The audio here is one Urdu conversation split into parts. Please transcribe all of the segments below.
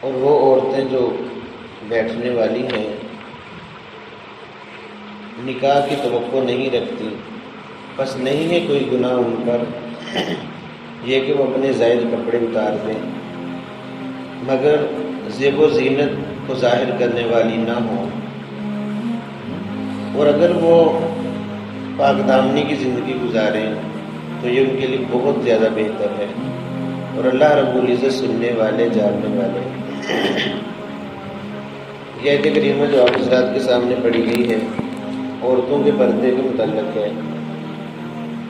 اور وہ عورتیں جو بیٹھنے والی ہیں نکاح کی توقع نہیں رکھتی، بس نہیں ہے کوئی گناہ ان پر یہ کہ وہ اپنے زائد کپڑے اتار دیں، مگر زیب و زینت کو ظاہر کرنے والی نہ ہوں، اور اگر وہ پاک دامنی کی زندگی گزاریں تو یہ ان کے لیے بہت زیادہ بہتر ہے، اور اللہ رب العزت سننے والے جاننے والے۔ یہ آیت کریمہ جو آپ حضرات کے سامنے پڑھی گئی ہے عورتوں کے پردے کے متعلق ہے۔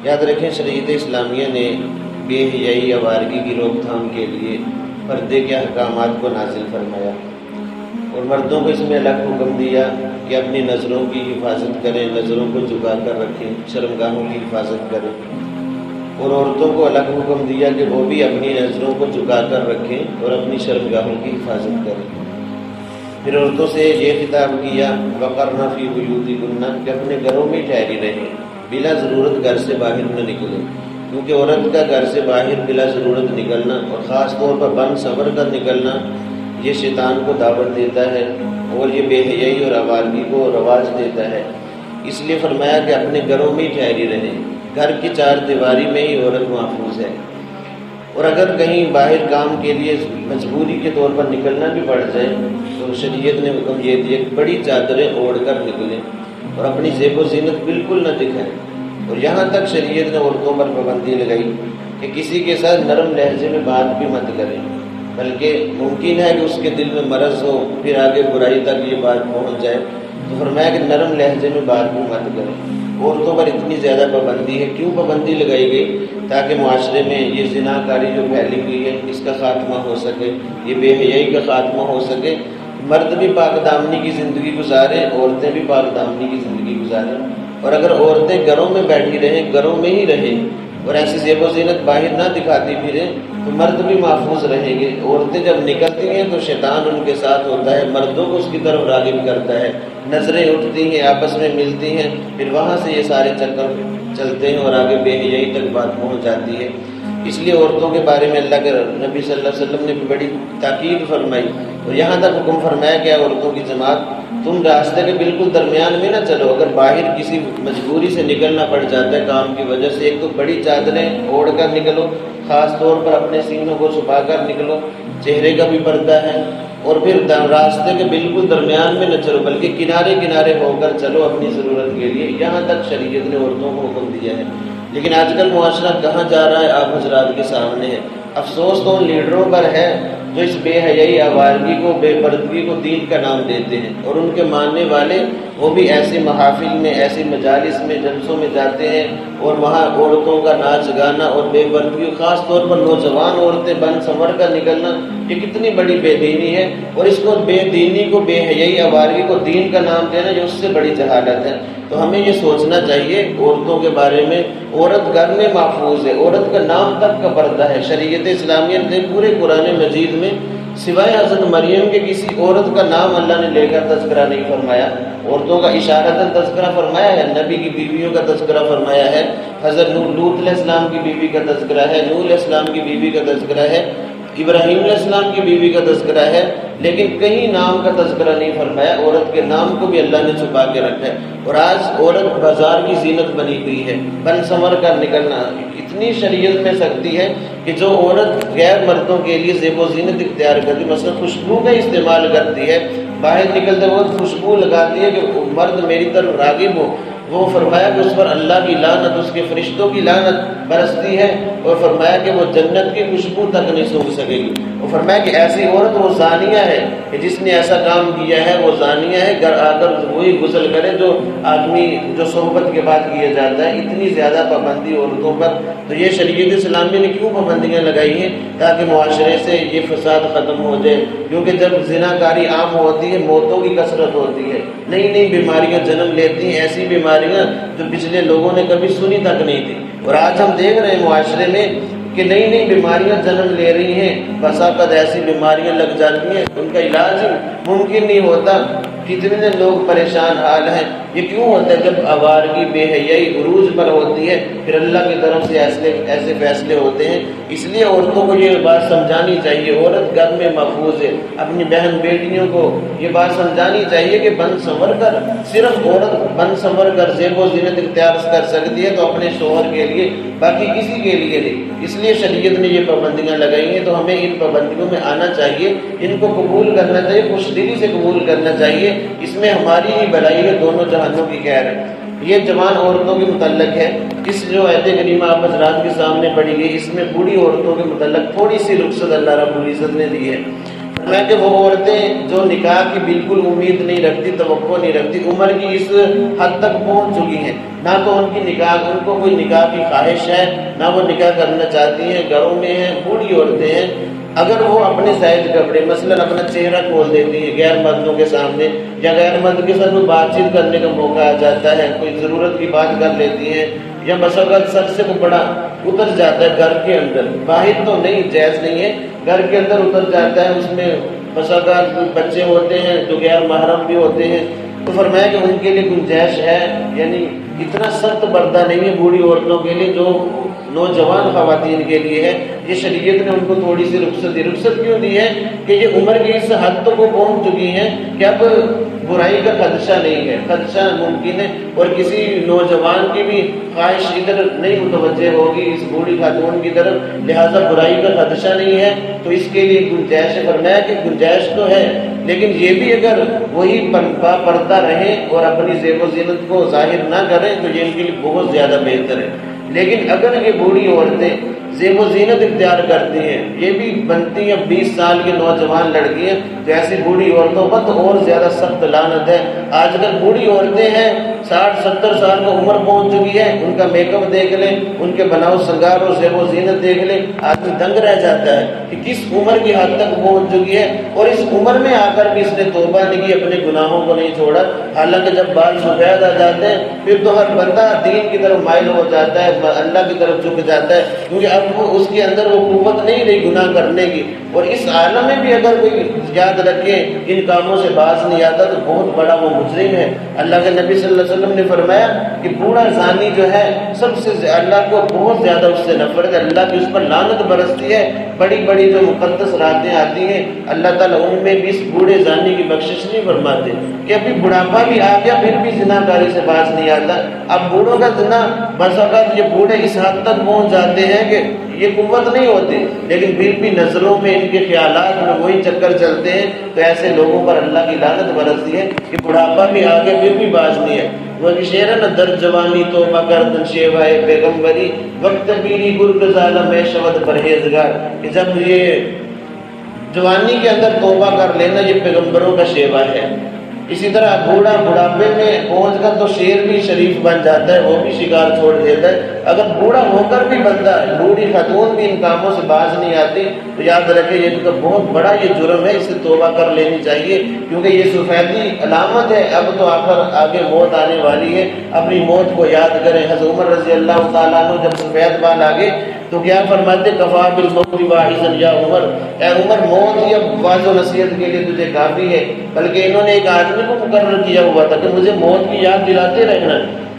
یاد رکھیں شریعت اسلامیہ نے بے حیائی آوارگی کی روک تھام کے لیے پردے کے احکامات کو نازل فرمایا، اور مردوں کو اس میں الگ حکم دیا کہ اپنی نظروں کی حفاظت کریں، نظروں کو جھکا کر رکھیں، شرمگاہوں کی حفاظت کریں، اور عورتوں کو الگ حکم دیا کہ وہ بھی اپنی نظروں کو جھکا کر رکھیں اور اپنی شرمگاہوں کی حفاظت کریں۔ پھر عورتوں سے یہ خطاب کیا وقرن فی بیوتکن کہ اپنے گھروں میں ٹھہری رہیں، بلا ضرورت گھر سے باہر نہ نکلیں، کیونکہ عورت کا گھر سے باہر بلا ضرورت نکلنا اور خاص طور پر بن سنور کر نکلنا یہ شیطان کو دعوت دیتا ہے اور یہ بے حیائی اور آوارگی کو رواج دیتا ہے۔ اس لیے فرمایا کہ اپنے گھروں میں ہی ٹھہری رہیں، گھر کی چار دیواری میں ہی عورت محفوظ ہے، اور اگر کہیں باہر کام کے لیے مجبوری کے طور پر نکلنا بھی پڑ جائے تو شریعت نے حکم یہ دیا کہ بڑی چادریں اوڑھ کر نکلیں اور اپنی زیب و زینت بالکل نہ دکھائیں۔ اور یہاں تک شریعت نے عورتوں پر پابندی لگائی کہ کسی کے ساتھ نرم لہجے میں بات بھی مت کریں، بلکہ ممکن ہے کہ اس کے دل میں مرض ہو، پھر آگے برائی تک یہ بات پہنچ جائے، تو فرمایا کہ نرم لہجے میں بات بھی مت کریں۔ عورتوں پر اتنی زیادہ پابندی ہے، کیوں پابندی لگائی گئی؟ تاکہ معاشرے میں یہ زنا کاری جو پھیلی ہوئی ہے اس کا خاتمہ ہو سکے، یہ بے حیائی کا خاتمہ ہو سکے، مرد بھی پاک دامنی کی زندگی گزاریں، عورتیں بھی پاک دامنی کی زندگی گزاریں، اور اگر عورتیں گھروں میں بیٹھی رہیں، گھروں میں ہی رہیں اور ایسی زیب و زینت باہر نہ دکھاتی پھریں تو مرد بھی محفوظ رہیں گے۔ عورتیں جب نکلتی ہیں تو شیطان ان کے ساتھ ہوتا ہے، مردوں کو اس کی طرف راغب کرتا ہے، نظریں اٹھتی ہیں، آپس میں ملتی ہیں، پھر وہاں سے یہ سارے چکر چلتے ہیں اور آگے بے حیائی تک بات پہنچ جاتی ہے۔ اس لیے عورتوں کے بارے میں اللہ کے نبی صلی اللہ علیہ وسلم نے بڑی تاکید فرمائی اور یہاں تک حکم فرمایا کہ عورتوں کی جماعت تم راستے کے بالکل درمیان میں نہ چلو، اگر باہر کسی مجبوری سے نکلنا پڑ جاتا ہے کام کی وجہ سے، ایک تو بڑی چادریں اوڑھ کر نکلو، خاص طور پر اپنے سینوں کو چھپا کر نکلو، چہرے کا بھی پردہ ہے، اور پھر راستے کے بالکل درمیان میں نہ چلو بلکہ کنارے کنارے ہو کر چلو اپنی ضرورت کے لیے۔ یہاں تک شریعت نے عورتوں کو حکم دیا ہے، لیکن آج کل معاشرہ کہاں جا رہا ہے آپ حضرات کے سامنے ہے۔ افسوس تو ان لیڈروں پر ہے جو اس بے حیائی آوارگی کو، بے پردگی کو دین کا نام دیتے ہیں، اور ان کے ماننے والے وہ بھی ایسے محافل میں، ایسے مجالس میں، جلسوں میں جاتے ہیں اور وہاں عورتوں کا ناچ گانا اور بے پردگی، خاص طور پر نوجوان عورتیں بن سنور کر نکلنا، یہ کتنی بڑی بے دینی ہے، اور اس کو بے دینی کو، بے حیائی آوارگی کو دین کا نام دینا یہ اس سے بڑی جہالت ہے۔ تو ہمیں یہ سوچنا چاہیے عورتوں کے بارے میں، عورت گھر میں محفوظ ہے، عورت کا نام تک کا پردہ ہے۔ شریعت اسلامیہ نے پورے قرآن مجید میں سوائے حضرت مریم کے کسی عورت کا نام اللہ نے لے کر تذکرہ نہیں فرمایا۔ عورتوں کا اشارتاً تذکرہ فرمایا ہے، نبی کی بیویوں کا تذکرہ فرمایا ہے، حضرت لوط علیہ السلام کی بیوی کا تذکرہ ہے، نوح علیہ السلام کی بیوی کا تذکرہ ہے، ابراہیم علیہ السلام کی بیوی کا تذکرہ ہے، لیکن کہیں نام کا تذکرہ نہیں فرمایا۔ عورت کے نام کو بھی اللہ نے چھپا کے رکھا ہے، اور آج عورت بازار کی زینت بنی ہوئی ہے، بن سنور کر نکلنا۔ اتنی شریعت میں سختی ہے کہ جو عورت غیر مردوں کے لیے زیب و زینت اختیار کرتی، مثلا خوشبو کا استعمال کرتی ہے، باہر نکلتے وقت خوشبو لگاتی ہے کہ مرد میری طرف راغب ہو، وہ فرمایا کہ اس پر اللہ کی لعنت، اس کے فرشتوں کی لعنت برستی ہے، اور فرمایا کہ وہ جنت کی خوشبو تک نہیں سونگھ سکے گی۔ اور فرمایا کہ ایسی عورت وہ زانیہ ہے کہ جس نے ایسا کام کیا ہے وہ زانیہ ہے، گھر آ کر وہی غسل کرے جو آدمی جو صحبت کے بعد کیا جاتا ہے۔ اتنی زیادہ پابندی عورتوں پر، تو یہ شریعت اسلامی نے کیوں پابندیاں لگائی ہیں؟ تاکہ معاشرے سے یہ فساد ختم ہو جائے، کیونکہ جب زنا کاری عام ہوتی ہے موتوں کی کثرت ہوتی ہے، نئی نئی بیماریاں جنم لیتی ہیں، ایسی بیماریاں جو پچھلے لوگوں نے کبھی سنی تک نہیں تھی، اور آج ہم دیکھ رہے ہیں معاشرے میں کہ نئی نئی بیماریاں جنم لے رہی ہیں، بسا قد ایسی بیماریاں لگ جاتی ہیں ان کا علاج ممکن نہیں ہوتا۔ کتنے لوگ پریشان حال ہیں۔ یہ کیوں ہوتا ہے؟ جب آوارگی بے حیائی عروج پر ہوتی ہے پھر اللہ کی طرف سے ایسے فیصلے ہوتے ہیں۔ اس لیے عورتوں کو یہ بات سمجھانی چاہیے، عورت گھر میں محفوظ ہے۔ اپنی بہن بیٹیوں کو یہ بات سمجھانی چاہیے کہ بن سنور کر، صرف عورت بن سنور کر زیب و زینت اختیار کر سکتی ہے تو اپنے شوہر کے لیے، باقی کسی کے لیے نہیں۔ اس لیے شریعت نے یہ پابندیاں لگائی ہیں تو ہمیں ان پابندیوں میں آنا چاہیے، ان کو قبول کرنا چاہیے، خوش دلی سے قبول کرنا چاہیے۔ اس میں ہماری ہی بھلائی ہے، دونوں جہانوں کی خیر ہے۔ یہ جوان عورتوں کے متعلق ہے۔ اس جو آیت کریمہ آپ حضرات کے سامنے پڑھی گئی، اس میں بوڑھی عورتوں کے متعلق تھوڑی سی رخصت اللہ رب العزت نے دی ہے۔ میں کہ وہ عورتیں جو نکاح کی بالکل امید نہیں رکھتی، توقع نہیں رکھتی، عمر کی اس حد تک پہنچ چکی ہیں، نہ تو ان کو کوئی نکاح کی خواہش ہے، نہ وہ نکاح کرنا چاہتی ہیں، گھروں میں ہیں، بوڑھی عورتیں ہیں، اگر وہ اپنے زائد کپڑے مثلاً اپنا چہرہ کھول دیتی ہیں غیر مردوں کے سامنے، یا غیر مرد کے ساتھ کوئی بات چیت کرنے کا موقع آ جاتا ہے، کوئی ضرورت کی بات کر لیتی ہیں، یا مساوات سر سے کوئی بڑا اتر جاتا ہے گھر کے اندر، باہر تو نہیں، جائز نہیں ہے، گھر کے اندر اتر جاتا ہے، اس میں مساوات بچے ہوتے ہیں جو غیر محرم بھی ہوتے ہیں، تو فرمایا کہ ان کے لیے گنجائش ہے، یعنی اتنا سخت پردہ نہیں ہے بوڑھی عورتوں کے لیے جو نوجوان خواتین کے لیے ہے۔ یہ شریعت نے ان کو تھوڑی سی رخصت دی۔ رخصت کیوں دی ہے؟ کہ یہ عمر کی اس حد تک وہ پہنچ چکی ہیں کہ اب برائی کا خدشہ نہیں ہے، خدشہ ممکن ہے، اور کسی نوجوان کی بھی خواہش ادھر نہیں متوجہ ہوگی اس بوڑھی خاتون کی طرف، لہذا برائی کا خدشہ نہیں ہے، تو اس کے لیے گنجائش ہے۔ فرمایا کہ گنجائش تو ہے، لیکن یہ بھی اگر وہی پردہ رہیں اور اپنی زیب و زینت کو ظاہر نہ کریں تو یہ ان کے لیے بہت زیادہ بہتر ہے۔ لیکن اگر یہ بوڑھی عورتیں زیب و زینت اختیار کرتی ہیں، یہ بھی بنتی ہیں 20 سال کی نوجوان لڑکیاں، تو ایسی بوڑھی عورتوں پر تو اور زیادہ سخت لعنت ہے۔ آج کل بوڑھی عورتیں ہیں 60-70 سال کا عمر پہنچ چکی ہے، ان کا میک اپ دیکھ لیں، ان کے بناؤ سنگار اور زیب و زینت دیکھ لیں، آدمی دنگ رہ جاتا ہے کہ کس عمر کی حد تک پہنچ چکی ہے، اور اس عمر میں آ کر بھی اس نے توبہ نہیں کی، اپنے گناہوں کو نہیں چھوڑا۔ حالانکہ جب بال سفید آ جاتے ہیں پھر تو ہر بندہ دین کی طرف مائل ہو جاتا ہے، اللہ کی طرف جھک جاتا ہے، کیونکہ اب اس کے اندر وہ قوت نہیں رہی گناہ کرنے کی۔ اور اس عالم میں بھی اگر کوئی یاد رکھے ان کاموں سے باز نہیں آتا تو بہت بڑا وہ مجرم ہے۔ اللہ کے نبی صلی اللہ علیہ وسلم نے فرمایا کہ بوڑھا زانی جو ہے سب سے اللہ کو بہت زیادہ اس سے نفرت ہے، اللہ کی اس پر لعنت برستی ہے۔ بڑی بڑی جو مقدس راتیں آتی ہیں اللہ تعالیٰ ان میں بھی اس بوڑھے زانی کی بخشش نہیں فرماتے کہ ابھی بڑھاپا بھی آ گیا پھر بھی زنا کاری سے باز نہیں آتا۔ اب بوڑھوں کا زنا بس اوقات یہ بوڑھے اس حد تک پہنچ جاتے ہیں کہ یہ قوت نہیں ہوتی، لیکن پھر بھی نظروں میں ان کے خیالات میں وہی چکر چلتے ہیں، تو ایسے لوگوں پر اللہ کی لعنت برستی ہے کہ بڑھاپا بھی آ گیا پھر بھی باز نہیں ہے۔ وہ شعر ہے نا، در جوانی توبہ کردن شیوائے پیغمبری، وقت پیری گرگ ظالم ہے شود پرہیزگار، کہ جب یہ جوانی کے اندر توبہ کر لینا یہ پیغمبروں کا شیوا ہے۔ اسی طرح بڑھاپے میں پہنچ کر تو شیر بھی شریف بن جاتا ہے، وہ بھی شکار چھوڑ دیتا ہے۔ اگر بوڑھا ہو کر بھی بندہ، بوڑھی خاتون بھی ان کاموں سے باز نہیں آتی تو یاد رکھے یہ تو بہت بڑا یہ جرم ہے، اس سے توبہ کر لینی چاہیے، کیونکہ یہ سفیدی علامت ہے۔ اب تو آگے موت آنے والی ہے، اپنی موت کو یاد کریں۔ حضرت عمر رضی اللہ تعالیٰ عنہ جب سفید بال آگے تو کیا فرماتے؟ کفا بالموت واعظا یا عمر، اے عمر موت یا واعظ و نصیحت کے لیے تجھے کافی ہے۔ بلکہ انہوں نے ایک آدمی کو مقرر کیا ہوا تھا کہ مجھے موت کی یاد دلاتے رہنا۔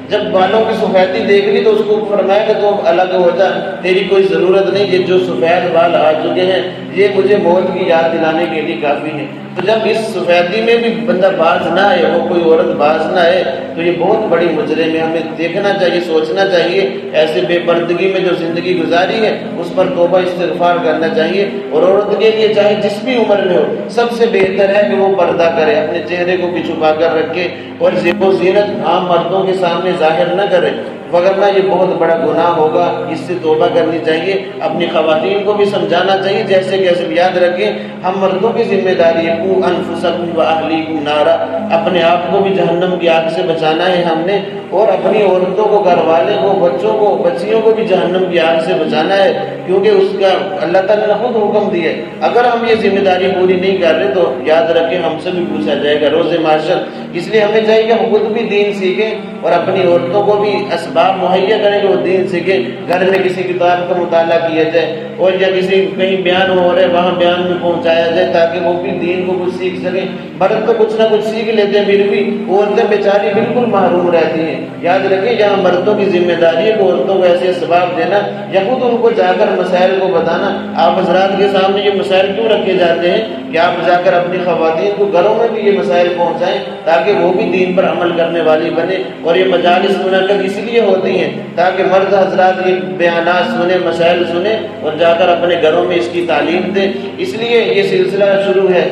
جب بالوں کی سفیدی دیکھ لی تو اس کو فرمایا کہ تو الگ ہو جا، تیری کوئی ضرورت نہیں، یہ جو سفید بال آ چکے ہیں یہ مجھے موت کی یاد دلانے کے لیے کافی ہے۔ تو جب اس سفیدی میں بھی بندہ باز نہ آئے، وہ کوئی عورت باز نہ آئے تو یہ بہت بڑی مجرم ہے۔ ہمیں دیکھنا چاہیے، سوچنا چاہیے، ایسے بے پردگی میں جو زندگی گزاری ہے اس پر توبہ استغفار کرنا چاہیے۔ اور عورت کے لیے چاہے جس بھی عمر میں ہو سب سے بہتر ہے کہ وہ پردہ کرے، اپنے چہرے کو بھی چھپا کر رکھے اور زیب و زینت عام مردوں کے سامنے ظاہر نہ کرے، وگرنہ یہ بہت بڑا گناہ ہوگا۔ اس سے توبہ کرنی چاہیے، اپنی خواتین کو بھی سمجھانا چاہیے، جیسے کیسے یاد رکھیں ہم مردوں کی ذمہ داری ہے، قو انفسکم واہلیکم نارا، اپنے آپ کو بھی جہنم کی آگ سے بچانا ہے ہم نے، اور اپنی عورتوں کو، گھر والے کو، بچوں کو، بچیوں کو بھی جہنم کی آگ سے بچانا ہے، کیونکہ اس کا اللہ تعالیٰ نے خود حکم دیا ہے۔ اگر ہم یہ ذمہ داری پوری نہیں کر رہے تو یاد رکھیں ہم سے بھی پوچھا جائے گا روز محشر۔ اس لیے ہمیں چاہیے کہ ہم خود بھی دین سیکھیں اور اپنی عورتوں کو بھی اسباب مہیا کریں کہ وہ دین سیکھیں، گھر میں کسی کتاب کا مطالعہ کیا جائے، اور یا کسی کہیں بیان ہو رہے وہاں بیان میں پہنچایا جائے تاکہ وہ بھی دین کو کچھ سیکھ سکیں۔ مرد تو کچھ نہ کچھ سیکھ لیتے ہیں، پھر بھی عورتیں بیچاری بالکل محروم رہتی ہیں۔ یاد رکھیں یہاں مردوں کی ذمہ داری ہے کہ عورتوں کو ایسے اسباب دینا یا خود ان کو جا کر مسائل کو بتانا۔ آپ حضرات کے سامنے یہ مسائل کیوں رکھے جاتے ہیں کہ آپ جا کر اپنی خواتین کو گھروں میں بھی یہ مسائل پہنچائیں تاکہ وہ بھی دین پر عمل کرنے والی بنے۔ اور یہ مجالس منعقد اس لیے ہوتی ہیں تاکہ مرد حضرات یہ بیانات سنیں، مسائل سنیں اور جا کر اپنے گھروں میں اس کی تعلیم دیں۔ اس لیے یہ سلسلہ شروع ہے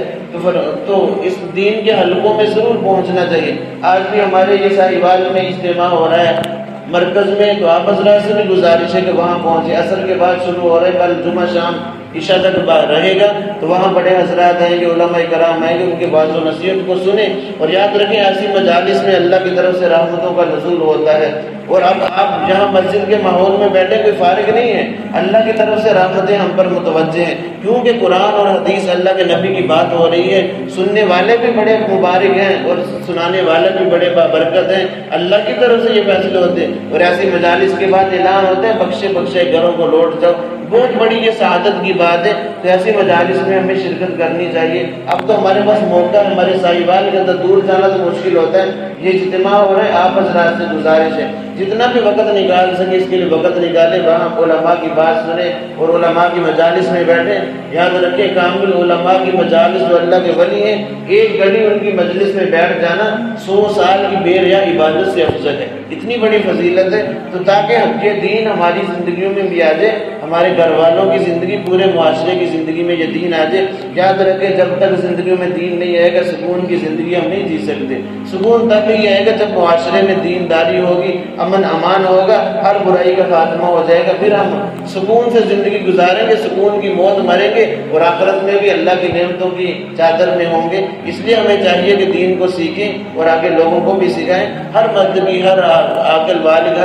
تو اس دین کے حلقوں میں ضرور پہنچنا چاہیے۔ آج بھی ہمارے یہ ساہیوال میں اجتماع ہو رہا ہے مرکز میں، تو آپ حضرات سے بھی گزارش ہے کہ وہاں پہنچے۔ عصر کے بعد شروع ہو رہا ہے، کل جمعہ شام عشاء تک رہے گا، تو وہاں بڑے حضرات آئیں گے، علماء کرام آئیں گے، ان کے بعض و نصیحت کو سنیں۔ اور یاد رکھیں ایسی مجالس میں اللہ کی طرف سے رحمتوں کا نزول ہوتا ہے۔ اور اب آپ جہاں مسجد کے ماحول میں بیٹھے کوئی فارغ نہیں ہے، اللہ کی طرف سے رحمتیں ہم پر متوجہ ہیں، کیونکہ قرآن اور حدیث اللہ کے نبی کی بات ہو رہی ہے۔ سننے والے بھی بڑے مبارک ہیں اور سنانے والے بھی بڑے بابرکت ہیں، اللہ کی طرف سے یہ فیصلے ہوتے ہیں۔ اور ایسی مجالس کے بعد اعلان ہوتے ہیں بخشے بخشے گھروں کو لوٹ جاؤ، بہت بڑی یہ سعادت کی بات ہے۔ تو ایسی مجالس میں ہمیں شرکت کرنی چاہیے۔ اب تو ہمارے پاس موقع ہے، ہمارے ساہیوال کے اندر دور جانا تو مشکل ہوتا ہے، یہ اجتماع ہو رہے ہیں، آپ حضرات سے گزارش ہے جتنا بھی وقت نکال سکے اس کے لیے وقت نکالیں، وہاں علماء کی بات سنیں اور علماء کی مجالس میں بیٹھیں۔ یاد رکھیں کامل علماء کی مجالس جو اللہ کے ولی ہیں، ایک گھڑی ان کی مجلس میں بیٹھ جانا 100 سال کی بے ریا عبادت سے افضل ہے، اتنی بڑی فضیلت ہے۔ تو تاکہ ہم یہ دین ہماری زندگیوں میں بھی آ جائے، ہمارے گھر والوں کی زندگی، پورے معاشرے کی زندگی میں یہ دین آ جائے۔ یاد رکھیں جب تک زندگیوں میں دین نہیں آئے گا سکون کی زندگی ہم نہیں جی سکتے۔ سکون تب ہی آئے گا جب معاشرے میں دینداری ہوگی، امن امان ہوگا، ہر برائی کا خاتمہ ہو جائے گا، پھر ہم سکون سے زندگی گزاریں گے، سکون کی موت مریں گے اور آخرت میں بھی اللہ کی نعمتوں کی چادر میں ہوں گے۔ اس لیے ہمیں چاہیے کہ دین کو سیکھیں اور آگے لوگوں کو بھی سکھائیں۔ ہر مذہبی، ہر عاقل بالغ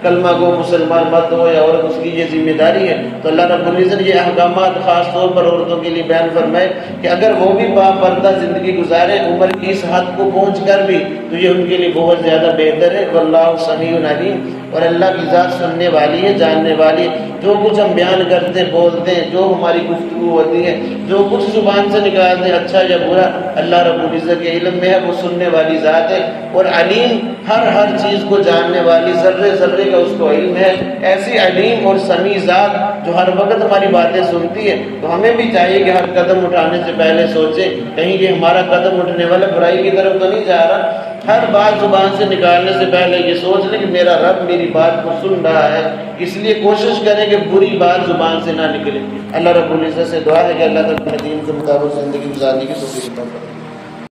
کلمہ کو مسلمان مرد ہو یا عورت، اس کی یہ ذمہ داری ہے۔ تو اللہ رب العزت یہ احکامات خاص طور پر عورتوں کے لیے بیان فرمائے کہ اگر وہ بھی باپردہ زندگی گزاریں عمر کی اس حد کو پہنچ کر بھی، تو یہ ان کے لیے بہت زیادہ بہتر ہے۔ واللہ سمیع علیم، اور اللہ کی ذات سننے والی ہے، جاننے والی ہے۔ جو کچھ ہم بیان کرتے ہیں، بولتے ہیں، جو ہماری گفتگو ہوتی ہے، جو کچھ زبان سے نکالتے ہیں اچھا یا برا، اللہ رب العزت کے علم میں ہے، وہ سننے والی ذات ہے۔ اور علیم، ہر چیز کو جاننے والی، ذرے ذرے کا اس کو علم ہے۔ ایسی علیم اور سمیع ذات جو ہر وقت ہماری باتیں سنتی ہے، تو ہمیں بھی چاہیے کہ ہر قدم اٹھانے سے پہلے سوچیں کہیں یہ ہمارا قدم اٹھنے والا برائی کی طرف تو نہیں جا رہا۔ ہر بات زبان سے نکالنے سے پہلے یہ سوچ لیں کہ میرا رب میری بات کو سن رہا ہے، اس لیے کوشش کریں کہ بری بات زبان سے نہ نکلے۔ اللہ رب العزت سے دعا ہے کہ اللہ تعالیٰ دین کے مطابق زندگی گزارنے کی توفیق عطا فرمائے۔